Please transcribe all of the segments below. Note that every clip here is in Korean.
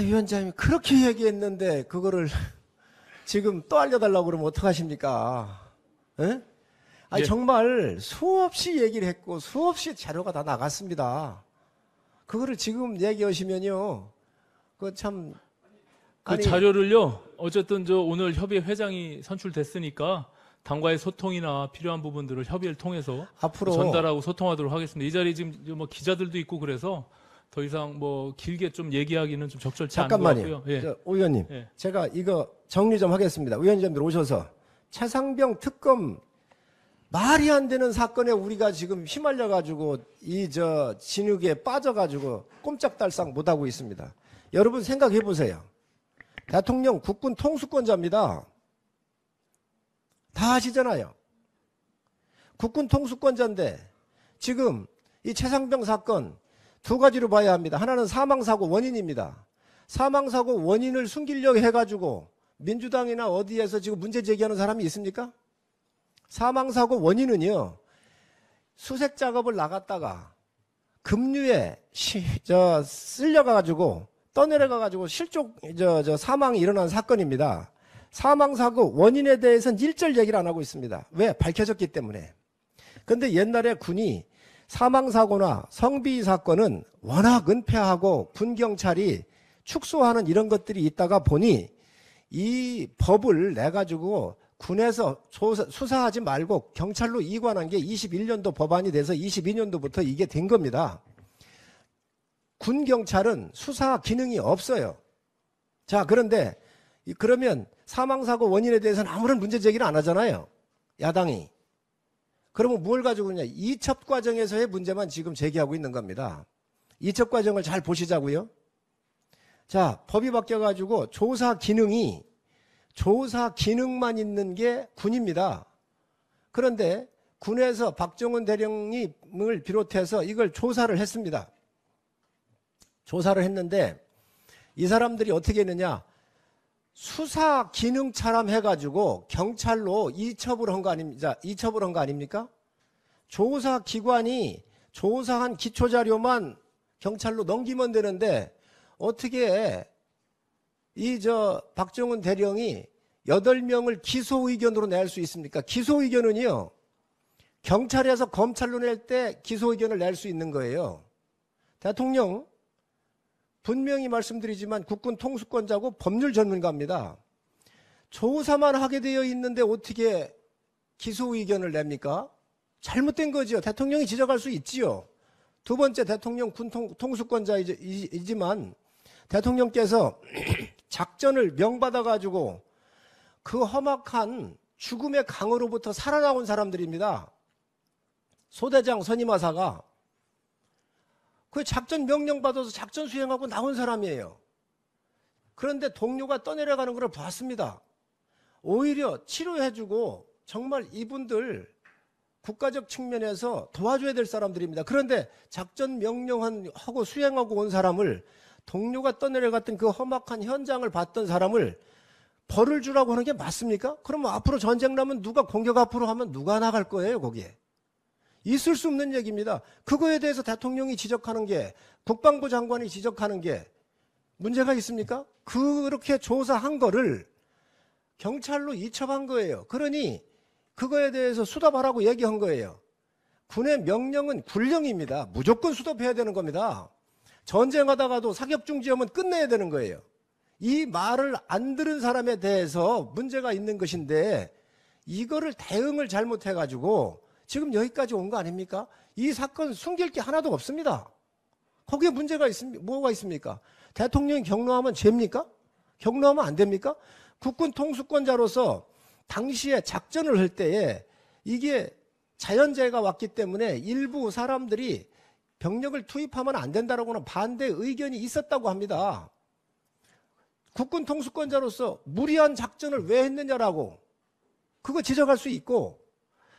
위원장님이 그렇게 얘기했는데 그거를 지금 또 알려달라고 그러면 어떡하십니까? 예? 예. 정말 수없이 얘기를 했고 수없이 자료가 다 나갔습니다. 그거를 지금 얘기하시면요. 그 참. 그 자료를요, 어쨌든 오늘 협의회 회장이 선출됐으니까 당과의 소통이나 필요한 부분들을 협의를 통해서 앞으로 전달하고 소통하도록 하겠습니다. 이 자리에 지금 뭐 기자들도 있고 그래서 더 이상 뭐 길게 좀 얘기하기는 좀 적절치 않은 것 잠깐만요. 같고요. 예. 오 의원님, 예. 제가 이거 정리 좀 하겠습니다. 의원님들 오셔서 최상병 특검 말이 안 되는 사건에 우리가 지금 휘말려가지고 진흙에 빠져가지고 꼼짝달싹 못하고 있습니다. 여러분 생각해 보세요. 대통령 국군 통수권자입니다. 다 아시잖아요. 국군 통수권자인데 지금 이 최상병 사건 두 가지로 봐야 합니다. 하나는 사망사고 원인입니다. 사망사고 원인을 숨기려고 해가지고 민주당이나 어디에서 지금 문제 제기하는 사람이 있습니까? 사망사고 원인은요, 수색 작업을 나갔다가 급류에 쓸려가가지고 떠내려가가지고 사망이 일어난 사건입니다. 사망사고 원인에 대해서는 일절 얘기를 안 하고 있습니다. 왜? 밝혀졌기 때문에. 근데 옛날에 군이 사망사고나 성비 사건은 워낙 은폐하고 군경찰이 축소하는 이런 것들이 있다가 보니 이 법을 내가지고 군에서 수사하지 말고 경찰로 이관한 게 21년도 법안이 돼서 22년도부터 이게 된 겁니다. 군경찰은 수사 기능이 없어요. 자, 그런데 그러면 사망사고 원인에 대해서는 아무런 문제 제기를 안 하잖아요. 야당이. 그러면 뭘 가지고 그러냐. 이첩 과정에서의 문제만 지금 제기하고 있는 겁니다. 이첩 과정을 잘 보시자고요. 자, 법이 바뀌어가지고 조사 기능만 있는 게 군입니다. 그런데 군에서 박정훈 대령님을 비롯해서 이걸 조사를 했습니다. 조사를 했는데 이 사람들이 어떻게 했느냐. 수사 기능처럼 해가지고 경찰로 이첩을 한 거 아닙니까? 이첩을 한 거 아닙니까? 조사 기관이 조사한 기초 자료만 경찰로 넘기면 되는데 어떻게 박정훈 대령이 8명을 기소 의견으로 낼 수 있습니까? 기소 의견은요, 경찰에서 검찰로 낼 때 기소 의견을 낼 수 있는 거예요. 대통령 분명히 말씀드리지만 국군 통수권자고 법률 전문가입니다. 조사만 하게 되어 있는데 어떻게 기소 의견을 냅니까? 잘못된 거죠. 대통령이 지적할 수 있지요. 두 번째, 대통령 군 통수권자이지만 대통령께서 작전을 명받아가지고 그 험악한 죽음의 강으로부터 살아나온 사람들입니다. 소대장 선임하사가 그 작전 명령 받아서 작전 수행하고 나온 사람이에요. 그런데 동료가 떠내려가는 걸 봤습니다. 오히려 치료해주고 정말 이분들 국가적 측면에서 도와줘야 될 사람들입니다. 그런데 작전 명령하고 수행하고 온 사람을, 동료가 떠내려갔던 그 험악한 현장을 봤던 사람을 벌을 주라고 하는 게 맞습니까? 그러면 앞으로 전쟁 나면 누가 공격 앞으로 하면 누가 나갈 거예요, 거기에? 있을 수 없는 얘기입니다. 그거에 대해서 대통령이 지적하는 게, 국방부 장관이 지적하는 게 문제가 있습니까? 그렇게 조사한 거를 경찰로 이첩한 거예요. 그러니 그거에 대해서 수답하라고 얘기한 거예요. 군의 명령은 군령입니다. 무조건 수답해야 되는 겁니다. 전쟁하다가도 사격 중지하면 끝내야 되는 거예요. 이 말을 안 들은 사람에 대해서 문제가 있는 것인데 이거를 대응을 잘못해가지고 지금 여기까지 온 거 아닙니까? 이 사건 숨길 게 하나도 없습니다. 거기에 문제가 뭐가 있습니까? 대통령이 경로하면 죄입니까? 경로하면 안 됩니까? 국군 통수권자로서 당시에 작전을 할 때에 이게 자연재해가 왔기 때문에 일부 사람들이 병력을 투입하면 안 된다라고는 반대 의견이 있었다고 합니다. 국군 통수권자로서 무리한 작전을 왜 했느냐라고 그거 지적할 수 있고,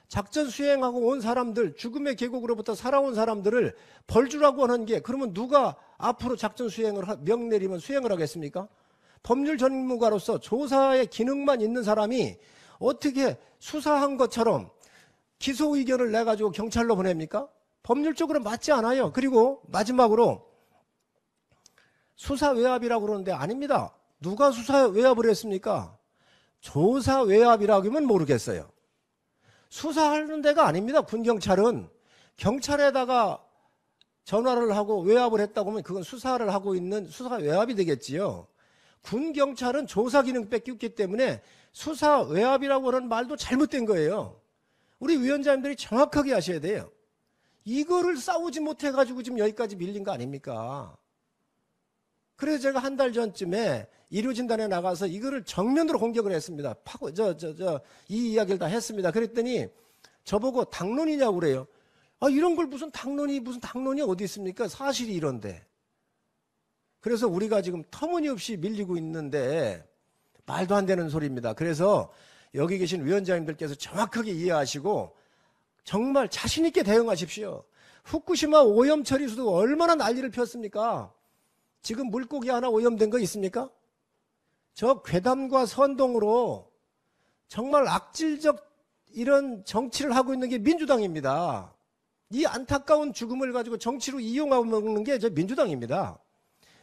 작전 수행하고 온 사람들, 죽음의 계곡으로부터 살아온 사람들을 벌 주라고 하는 게, 그러면 누가 앞으로 작전 수행을 명 내리면 수행을 하겠습니까? 법률 전문가로서 조사의 기능만 있는 사람이 어떻게 수사한 것처럼 기소 의견을 내가지고 경찰로 보냅니까? 법률적으로 맞지 않아요. 그리고 마지막으로 수사 외압이라고 그러는데 아닙니다. 누가 수사 외압을 했습니까? 조사 외압이라고 하면 모르겠어요. 수사하는 데가 아닙니다. 군경찰은 경찰에다가 전화를 하고 외압을 했다고 하면 그건 수사를 하고 있는 수사 외압이 되겠지요. 군경찰은 조사 기능 뺏겼기 때문에 수사 외압이라고 하는 말도 잘못된 거예요. 우리 위원장님들이 정확하게 하셔야 돼요. 이거를 싸우지 못해가지고 지금 여기까지 밀린 거 아닙니까? 그래서 제가 한 달 전쯤에 의료진단에 나가서 이거를 정면으로 공격을 했습니다. 이 이야기를 다 했습니다. 그랬더니 저보고 당론이냐고 그래요. 아, 이런 걸 무슨 당론이 어디 있습니까? 사실이 이런데. 그래서 우리가 지금 터무니없이 밀리고 있는데 말도 안 되는 소리입니다. 그래서 여기 계신 위원장님들께서 정확하게 이해하시고 정말 자신 있게 대응하십시오. 후쿠시마 오염 처리수도 얼마나 난리를 폈습니까? 지금 물고기 하나 오염된 거 있습니까? 저 괴담과 선동으로 정말 악질적 이런 정치를 하고 있는 게 민주당입니다. 이 안타까운 죽음을 가지고 정치로 이용하고 먹는 게 저 민주당입니다.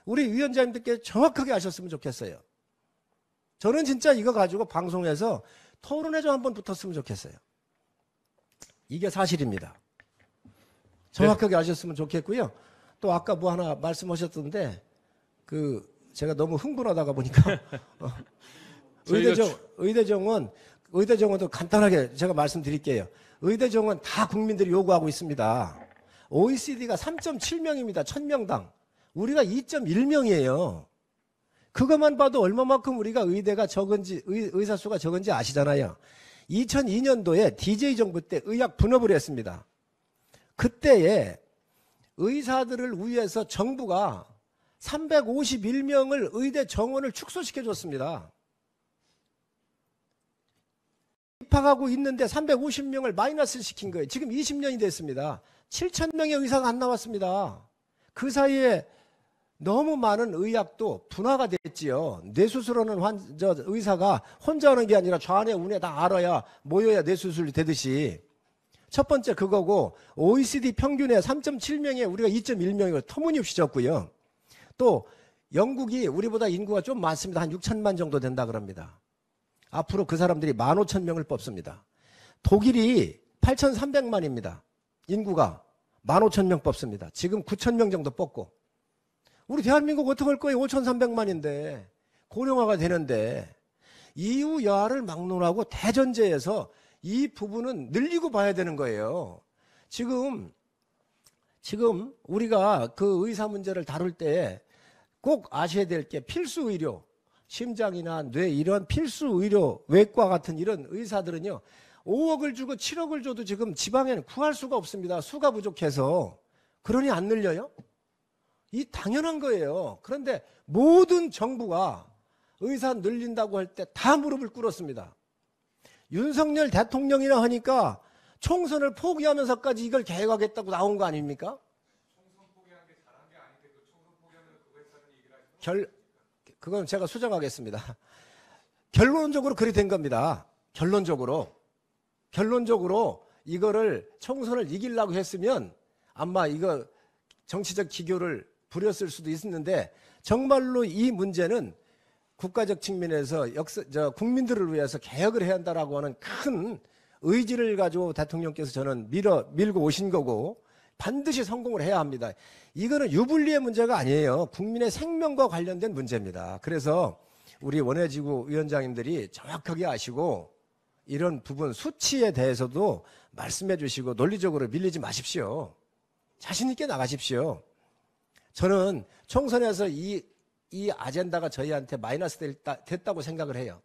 우리 위원장님들께 정확하게 하셨으면 좋겠어요. 저는 진짜 이거 가지고 방송에서 토론회 좀 한번 붙었으면 좋겠어요. 이게 사실입니다. 정확하게 하셨으면 좋겠고요. 또 아까 뭐 하나 말씀하셨던데 제가 너무 흥분하다가 보니까 의대정원도 간단하게 제가 말씀드릴게요. 의대정원 다 국민들이 요구하고 있습니다. OECD가 3.7명입니다. 1000명당. 우리가 2.1명이에요. 그것만 봐도 얼마만큼 우리가 의대가 적은지, 의사 수가 적은지 아시잖아요. 2002년도에 DJ 정부 때 의학 분업을 했습니다. 그때에 의사들을 위해서 정부가 351명을 의대 정원을 축소시켜줬습니다. 입학하고 있는데 350명을 마이너스 시킨 거예요. 지금 20년이 됐습니다. 7,000명의 의사가 안 나왔습니다. 그 사이에 너무 많은 의학도 분화가 됐지요. 뇌수술하는 의사가 혼자 하는 게 아니라 좌뇌, 우뇌 다 알아야 모여야 뇌수술이 되듯이. 첫 번째 그거고 OECD 평균에 3.7명에 우리가 2.1명이고 터무니없이 적고요. 또 영국이 우리보다 인구가 좀 많습니다. 한 6천만 정도 된다 그럽니다. 앞으로 그 사람들이 15,000명을 뽑습니다. 독일이 8,300만입니다. 인구가 15,000명 뽑습니다. 지금 9,000명 정도 뽑고. 우리 대한민국 어떻게 할 거예요? 5,300만인데 고령화가 되는데 이후 여하를 막론하고 대전제에서 이 부분은 늘리고 봐야 되는 거예요. 지금 우리가 그 의사 문제를 다룰 때 꼭 아셔야 될 게 필수 의료, 심장이나 뇌 이런 필수 의료, 외과 같은 이런 의사들은요 5억을 주고 7억을 줘도 지금 지방에는 구할 수가 없습니다. 수가 부족해서. 그러니 안 늘려요? 이 당연한 거예요. 그런데 모든 정부가 의사 늘린다고 할 때 다 무릎을 꿇었습니다. 윤석열 대통령이라 하니까 총선을 포기하면서까지 이걸 계획하겠다고 나온 거 아닙니까? 총선 포기한 게 잘한 게 아닌데 그 총선 포기하면 그거 했다는 얘기를 하시면 그건 제가 수정하겠습니다. 결론적으로 그리 된 겁니다. 결론적으로 이거를 총선을 이기려고 했으면 아마 이거 정치적 기교를 부렸을 수도 있었는데 정말로 이 문제는 국가적 측면에서 국민들을 위해서 개혁을 해야 한다라고 하는 큰 의지를 가지고 대통령께서 저는 밀고 오신 거고 반드시 성공을 해야 합니다. 이거는 유불리의 문제가 아니에요. 국민의 생명과 관련된 문제입니다. 그래서 우리 원해지구 위원장님들이 정확하게 아시고 이런 부분 수치에 대해서도 말씀해 주시고 논리적으로 밀리지 마십시오. 자신 있게 나가십시오. 저는 총선에서 이 아젠다가 저희한테 마이너스 됐다고 생각을 해요.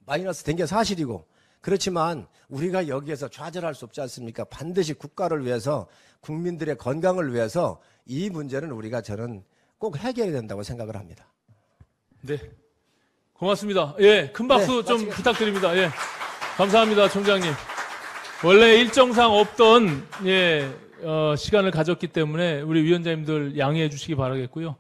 마이너스 된 게 사실이고 그렇지만 우리가 여기에서 좌절할 수 없지 않습니까? 반드시 국가를 위해서 국민들의 건강을 위해서 이 문제는 저는 꼭 해결해야 된다고 생각을 합니다. 네, 고맙습니다. 예, 큰 박수 네, 좀 부탁드립니다. 예, 감사합니다, 총장님. 원래 일정상 없던 시간을 가졌기 때문에 우리 위원장님들 양해해 주시기 바라겠고요.